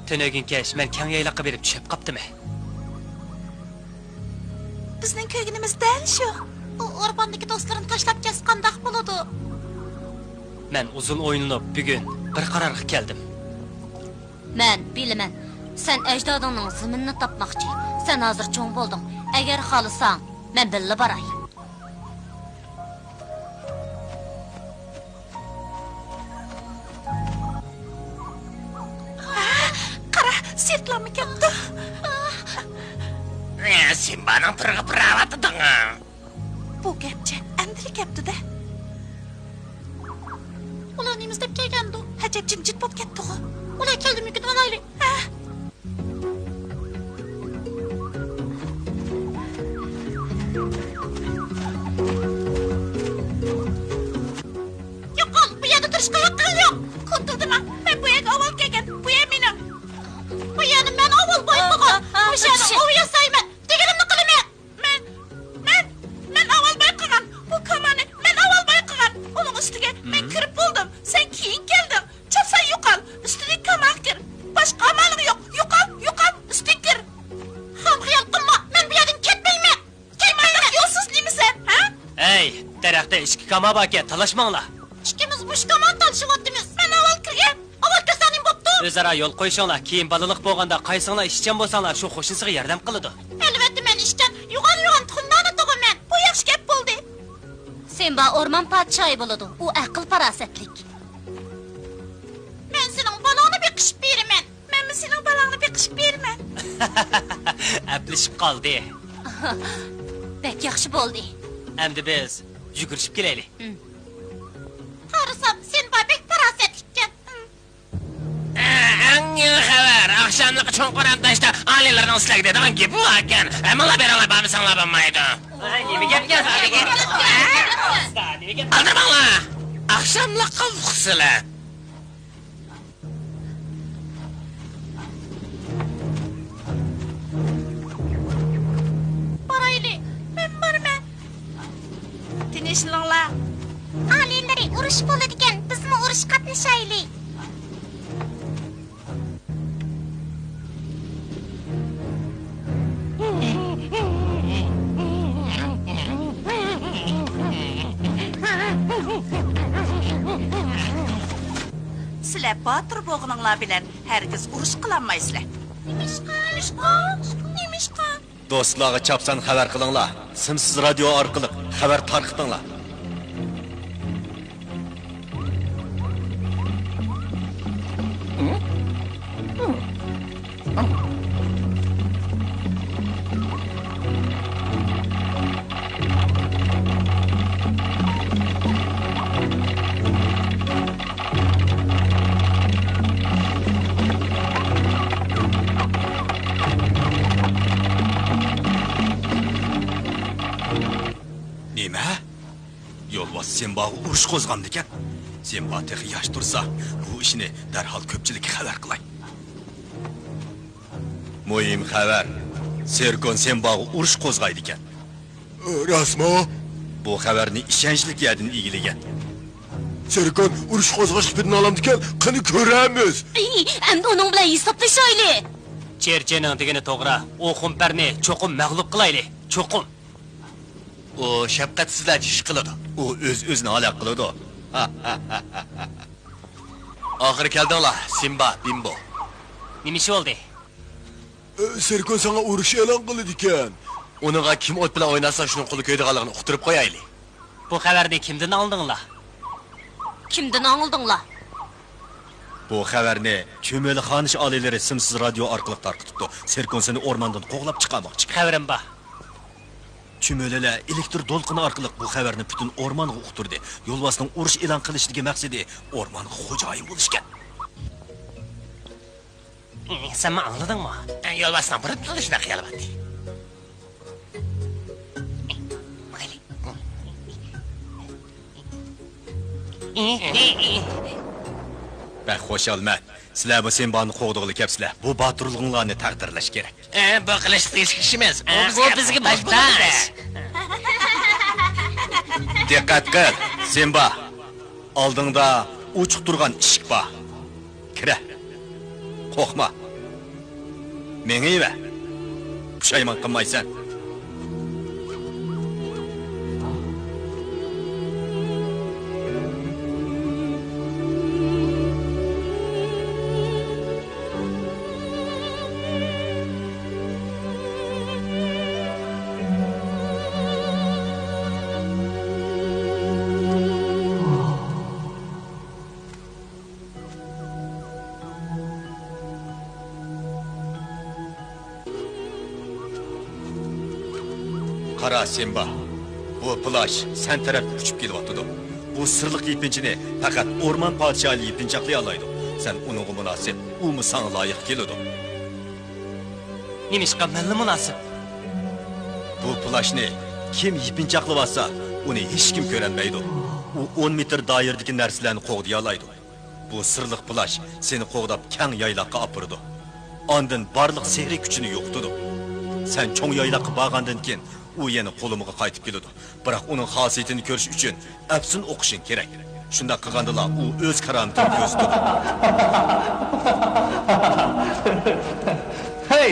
Tönögün keş, men kang yaylaqqa berip düşüp qaptımı? Bizning ko'yginimiz dal shu. U Orbandagi do'stlarini tashlab qandaq bo'ladi? Men uzun o'yinlanib bugun bir qarorga keldim. Men bilaman. Sen ajdodingning ziminini topmoqchi. Sen hozir cho'ng bo'lding. Agar xohlasang, men billa boray. Sirtlanma ketdi. Simbaning tirg'i piravatidan. Bu gapcha andili gapdi-da. Ular nimiz deb kelgandi? Hajab jimjit bo'lib ketdi-ku. Ular keldimi kutib olaylik. Yo'q, bu yerda turishga yo'q. Ko'rdingmi? Men bu yerga avval kelgan. Bu yer mening. Bu yerni men avval boyqagan. O'sha yerni u yasayman. Deganimni qilaman. Men avval boyqagan. Bu komani men avval boyqagan. Uning ustiga men kirib bo'ldim. Sen keyin kelding. Chapsan yo'qol. Ustiga kamal kir. Boshqa amaling yo'q. Yo'qol. Ustiga kir. Ham xiyol qilma. Men bu yerdan ketmayman. Kelmayman. Yo'qsiz nimisan, ha? Ey, daraxtda ishki kama baka, talashmanglar. İkimiz bu kaman talışıvatdimiz. Men avval kirgan. Avval kirsaning bo'pti. O'zaro yo'l qo'yishinglar, keyin balaliq bo'lganda qaysinglar ishchan bo'lsanglar, shu qo'shnisiga yordam qiladi. Albatta men ishchan yo'g'on tuxumlarni tug'aman. Bu yaxshi gap bo'ldi. Simba o'rmon podshoyi bo'ladi. U aql farosatlik. Men sening balangni beqishib beraman. Men sening balangni beqishib beraman. Aplashib qoldi. Bek yaxshi bo'ldi. Endi biz yugurishib kelaylik. Qarasam sen bek farosatlikkan. Angi xabar, akşamlık cho'nqoram tashda alilarning sizlarga deydigan gapi bor ekan. Amala beranglar, bo'lmasanglar bo'lmaydi. Nima gap ekan? Aldirmanglar. Akşamlık qilsizlar. Boraylik. Men borman. Tinchlaninglar. Alilari urush bo'ladigan, bizmi urush qatnashaylik. Sizlar botir bo'g'ininglar bilan hargiz urush qilolmaysizlar. Nimishqa? Do'stlarga chapsan xabar qilinglar. Simsiz radio orqali xabar tarqitinglar. Yo'lbos Semba'ga urush qo'zg'amdi ekan. Semba texi yosh tursa, bu ishni darhol ko'pchilikka xabar qilay. Muhim xabar. Serkon Semba'ga urush qo'zg'aydi ekan. Rasmo, Bu xabarni ishonchli yerdan egilagan. Serkon urush qo'zg'ashni bilan olamdikan, qani ko'ramiz. Endi uning bilan hisoblashayli. Cherchening degani to'g'ri. U xumparni cho'qim mag'lub qilayli. Cho'qim. O shafqatsizlar ish qiladi. U o'z-o'zini aloq qiladi. Oxiri keldinglar, Simba, Bimbo. Nima ish bo'ldi? Serkon sana urush e'lon qildi ekan. Uninga kim o't bilan o'ynasa, shuning qo'li ko'ydiganligini uqtirib qo'yaylik. Bu xabarni kimdan oldinglar? Kimdan angildinglar? Bu xabarni Cho'meli xonish oliylari simsiz radio orqali tarqatibdi. Serkon seni o'rmondan qo'g'lab chiqarmoqchi. Xabarim bor. Cho'melilar elektr to'lqini orqali bu xabarni butun o'rmonga uqtirdi. Yo'lbosning urush e'lon qilishdagi maqsadi o'rmonga xo'jayin bo'lishgan. Sen mi anladingmi? Yo'lbosdan burib qilishni qilyapti. Ben xo'sh olman. Sizlar bu Sembani qo'g'dig'ili kepsizlar. Bu boturlig'inglarni taqdirlash kerak. Bu qilish ishimiz. Bu bizga muhtoj. Diqqat qil, Semba. Oldingda uchiq turgan eshik bor. Kira. Qo'rqma. Menga pushaymon qilmaysan. Qara Semba, bu plash sen tarafga uchib kelyapti. Bu sirliq yepinchini faqat o'rmon podshohi yepinchaqlay oladi. Sen uningga munosib, u sana loyiq keladi. Nima ishqa menga munosib? Bu plashni kim yepinchaqlab olsa, uni hech kim ko'rolmaydi. U 10 metr doiradagi narsalarni qo'g'diya oladi. Bu sirliq plash seni qo'g'dab kang yayloqqa opirdi. Ondan barliq sehri kuchini yo'qtidi. Sen cho'ng yayloqqa borgandan keyin u yana qo'limga qaytib keladi. Biroq uning xosiyatini ko'rish uchun afsun o'qishing kerak. Shunda qilgandilar u o'z karomatini ko'rsatadi. Hey!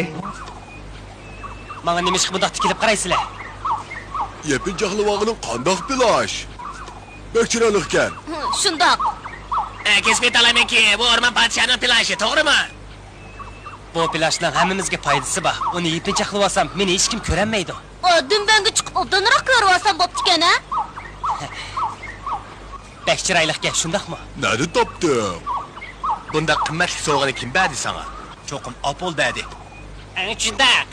Menga nima ish bundoq tikilib qaraysizlar? Yepinchaqli qandoq plash? Bekchiralik ekan. Shundoq. Kesib aytalamanki, bu o'rmon podshohining plashi, to'g'rimi? Bu plashning hammamizga foydasi bor. Uni yepinchaqlab olsam, meni hech kim ko'rolmaydi. Dumbanga chiqib obdanroq ko'rib olsam bo'pti ekan-a? Bekchiraylikka shundaqmi? Nadi topding? Bunda qimmatli sovg'ani kim berdi sana? Cho'qim Apol berdi. Shundaq.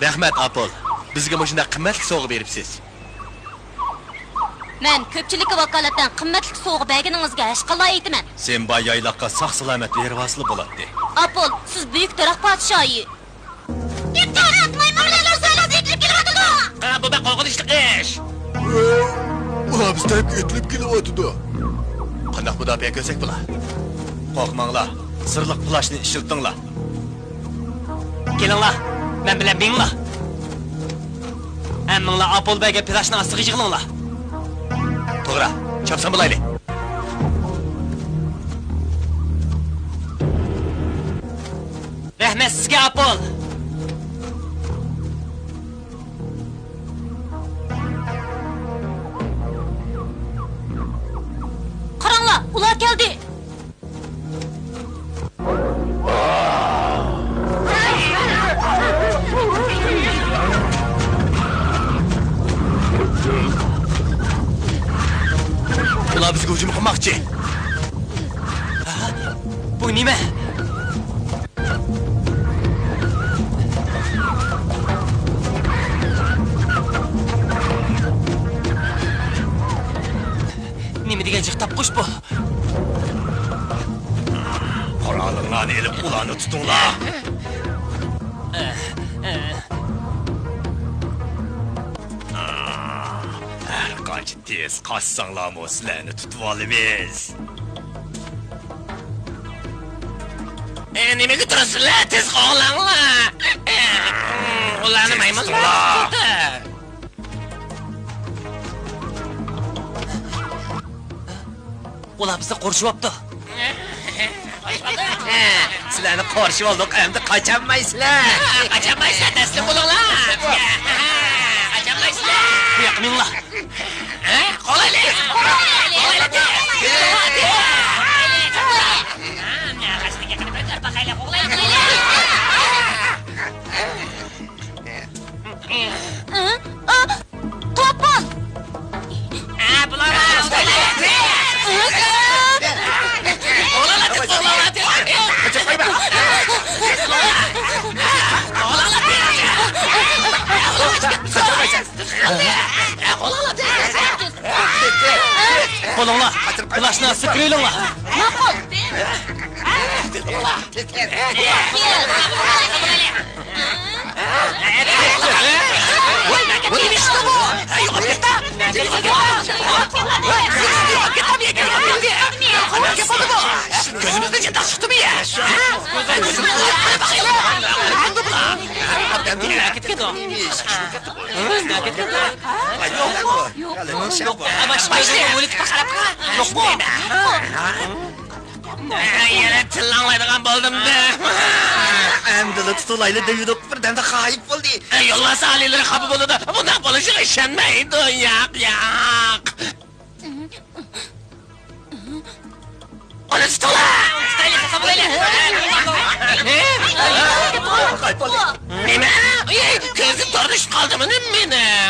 Rahmat Apol. Bizga mana shunday qimmatli sovg'a beribsiz. Men ko'pchilikka vakolatdan qimmatli sovg'a berganingizga hech qilay aytaman. Semba yayloqqa sog' salomat bervasli bo'ladi. Apol, siz buyuk taraf podshohi. Bu ben qo'rqinchli ish. Ular biz tarafga etilib kelyapti. Qanday mudofaa ko'rsak bular? Qo'rqmanglar. Sirliq plashni ishiltinglar. Kelinglar. Men bilan binglar. Hammanglar Apolbeyga plashni ostiga yig'ilinglar. To'g'ri, chopsam bo'layli. Rahmat sizga Apol. Qaranglar, ular keldi. Ular bizga hujum qilmoqchi. Bu nima? Nima degan jiqtab qush bu? Qoralinglarni elib ularni tutinglar. Qancha tez qassanglarmi sizlarni tutib olamiz. Nimaga turasizlar? Tez qo'langlar. Ularni maymunlar. Ular bizni qo'rshibdi. Sizlarni qorshib oldik, endi qochanmaysizlar. Qochanmaysizlar, taslim bo'linglar. Qochanmaysizlar. Bu yoqqa minglar. Qo'laylik. To'pon! Qo'linglar, plashni sikiringlar. Ma'qul. Gözümüzde cidden çıktı mı ya? Yine tıllanlaydıgan buldum da. Endi tutulaylı deyidik birden de kayıp oldu. Yollasa alileri kapı buldu da bundan konuşuyor işenmeydi yak yak. Onu tutula! Nime? Gözüm tornuş kaldı mı benim?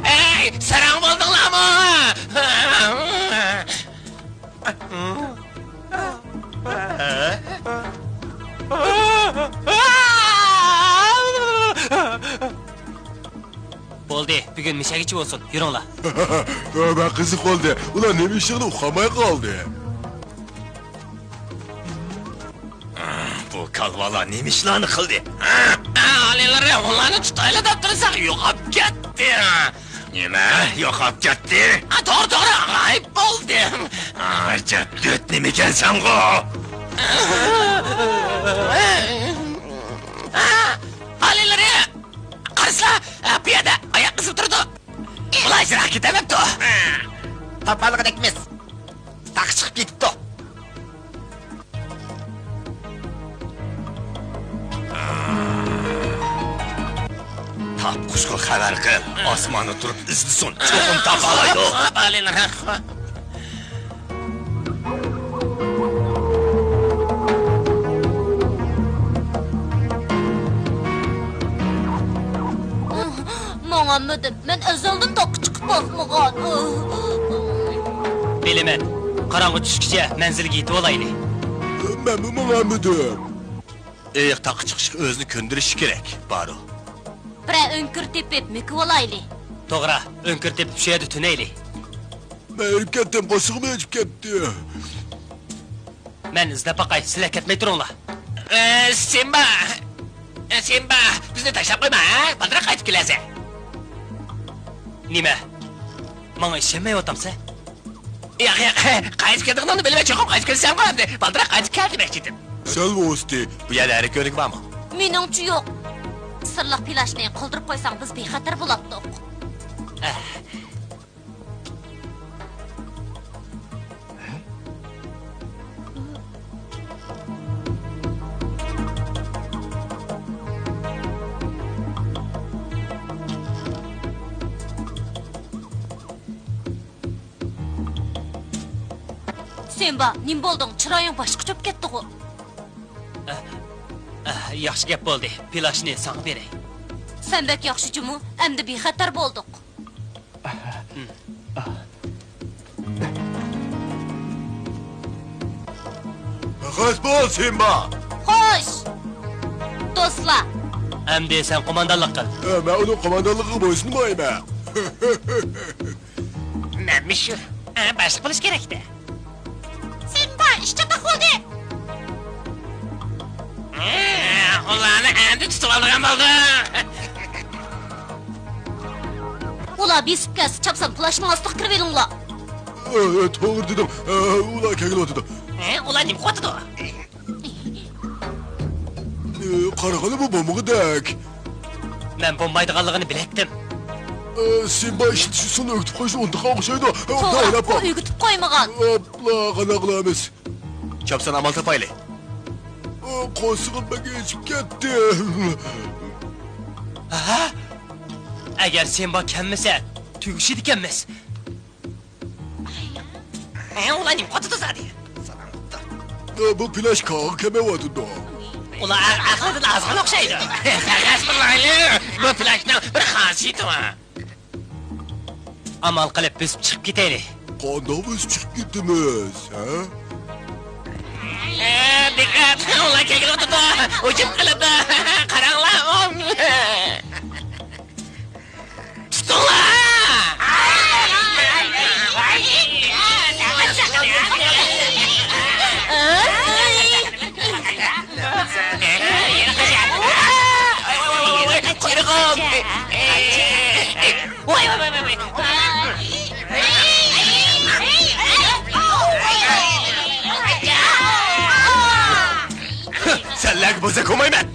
Hey, sarang buldunlar mı? Bo'ldi, bugun mishagichi bo'lsin. Yuringlar. Ben kızık oldu. Ulan ne bir şeyini ukamaya kaldı. Bu kalvalar nemişlarını kıldı? Alileri onlarını tutayla da dursak yo'qolib ketdi. Nima? Yo'qolib ketdi? To'g'ri, g'ayib bo'ldim. Archa döt nemikansan go? Alileri qaraslar, piyoda oyoq qisib turdi. Ular ijro ketamabdi. Topalg'idek emas. Taq chiqib ketdi. Tap quşqa xabar qil. Osmonni turib izlisin. Cho'qim topalaydi. Alileri. Mağanmadım. Ben azaldan takı çıkıp bakmağan. Bilaman. Qarong'i tushguncha manzilga yetib olayli. Ben bu Muhammed'im. Taq chiqish o'zini ko'ndirishi kerak, baro. Bira önkür tepip mükü olayli. To'g'ri, o'nkir tepib shu yerda tunayli. Ben erip kettim, koşuğumu geçip gitti. Men izlab baqay, sizlar ketmay turinglar. Simba. Simba, bizni tashlab qo'yma, baldiroq qaytib kelasan. Nima? Menga ishonmayapsizmi? Yo'q, qaytib ketganini bilmay cho'qib qaytib kelsam qoldi. Baldiroq qaytib kel demoqchi edim. Sen mi usti? Bu yerda hali ko'rik bormi? Meningcha yo'q. Sirliq plashni qoldirib qo'ysang biz bexatar bo'lardik. Senba, nim bo'lding? Chiroying boshqa cho'p ketdi-ku. yaxshi gap bo'ldi. Plashni senga beray. Sen bek yaxshi jumu, endi bexatar bo'ldik. Xo'sh bo'l Simba. Xo'sh. Do'stlar, Endi sen qo'mondonlik qil. Men uning qo'mondonligiga bo'ysunmayman. Namishur. Boshqa bo'lish kerak-da. Simba, ishga bo'ldi. Ularni endi tutib olgan bo'ldi. ular besib kelsa, chapsan plashning ostiga kirib elinglar. To'g'ri dedim. Ular kelyapti. Ular nima qotdi? Qarag'ana bu bo'mig'idek. Men bo'lmaydiganligini biletdim. Simba ishtisini o'tib qo'yish undaqa o'xshaydi. To'g'ri, bu o'gitib qo'ymagan. Qana qilamiz. Chopsan amal topayli. Qo'sig'im menga yetib ketdi. Agar sen bor kelmasa, tugishidi ekanmiz. Ular nima qotdi zadi? Bu plash qog'i kemayapti. Ular aqldan azg'an o'xshaydi. Hasbirlayli. Bu plashning bir xosiyati bor. Amal qilib biz chiqib ketaylik. Qandoq biz chiqib ketdimiz, ha? Dikkat, ular kelyapti. Hujum qiladi. Qaranglar. Senlarga bo'lsa ko'mayman.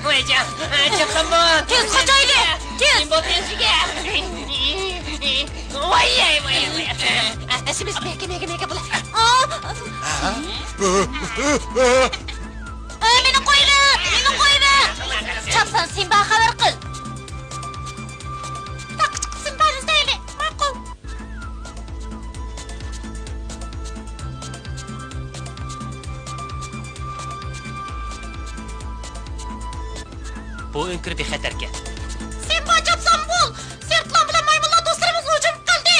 Voycan, çıkın bu. Tez kaçaydı. Tez. Bu tezgah. Vay. Simiz meke bula. Meni qo'ying. Chapsan Simba xabar qil. Taqchiq Simbani izlayli. Ma'qul. Bu önkür bir xatarga. Simba, chapsan bo'l. Sertlan bilan maymunlar do'stlarimiz hujum qildi.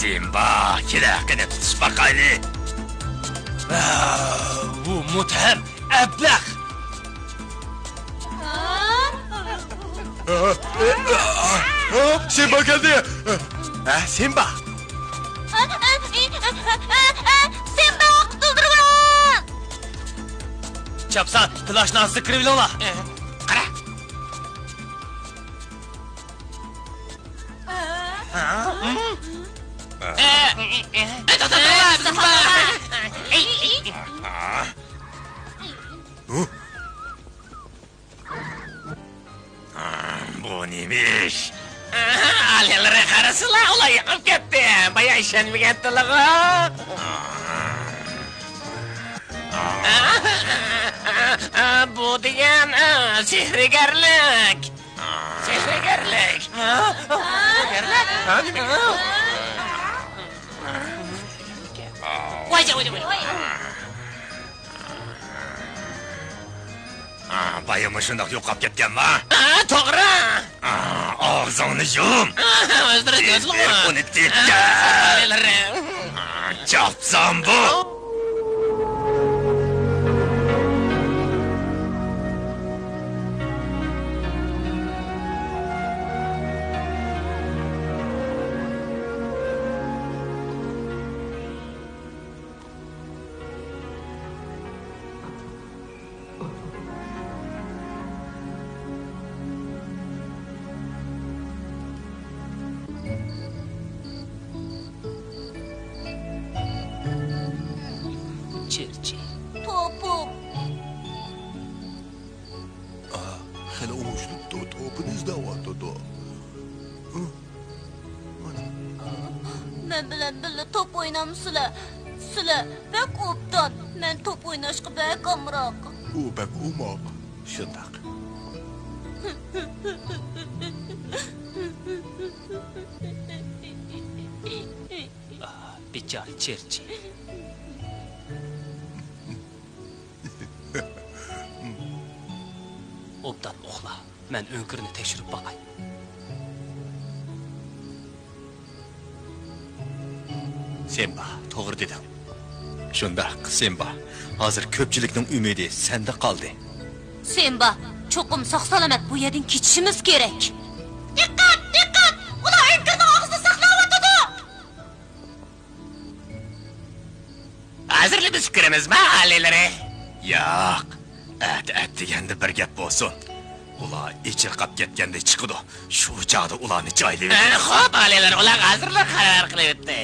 Simba, kelaqini tutish baqayli. Bu mutham, ablah. Simba geldi. Simba. Simba o'qitildirigan. Chapsan, plashni ostiga kirib elinglar. Qara. Bu neymiş? Alelere qarasılar, ular yiqib ketdi. Baya ishonmagandilar. Bu degan sehrigarlik. Sehrigarlik. Voy. Bayımı şundaq yo'qolib ketganmi? To'g'ri. Og'zingni yum. O'zdirib Uni tekka. Chopsam bu. xili o'ngishli to'pini izlayapti. Men bilan birga top o'ynamsizlar. Sizlar bak obdan. Men top o'ynashga bak amroq. U bak umoq. Shundaq. Bechora cherchi. Obdan uxla. Men o'nkirini tekshirib boqay. Senba, to'g'ri deding. Shundaq, Senba. Hozir ko'pchilikning umidi senda qoldi. Senba, cho'qim sog'-salomat bu yerdan ketishimiz kerak. Diqqat, diqqat! Ular o'nkirni og'zida saqlayotdi. Hozirli biz fikrimizmi, alilari? Yo'q. At deganda bir gap bo'lsin. Ular ichirqab ketganda chiqdi. Shu chaqda ularni joylaydi. Xo'p, alilar, ular hozirlar qaror qilyapti.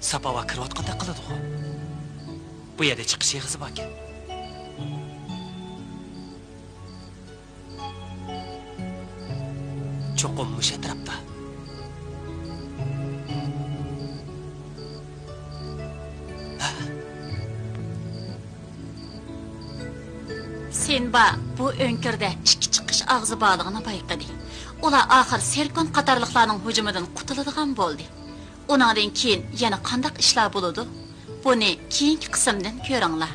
Sapava kirayotganda qiladi-ku. Bu yerda chiqish yig'izi bor ekan. Cho'qim musha tarafda. Senba bu o'nkirda ikki chiqish og'zi borligini payqadi. Ular oxir Serkon qatorliqlarning hujumidan qutuladigan bo'ldi. Undan keyin yana qandaq ishlar bo'ladi? Buni keyingi qismdan ko'ringlar.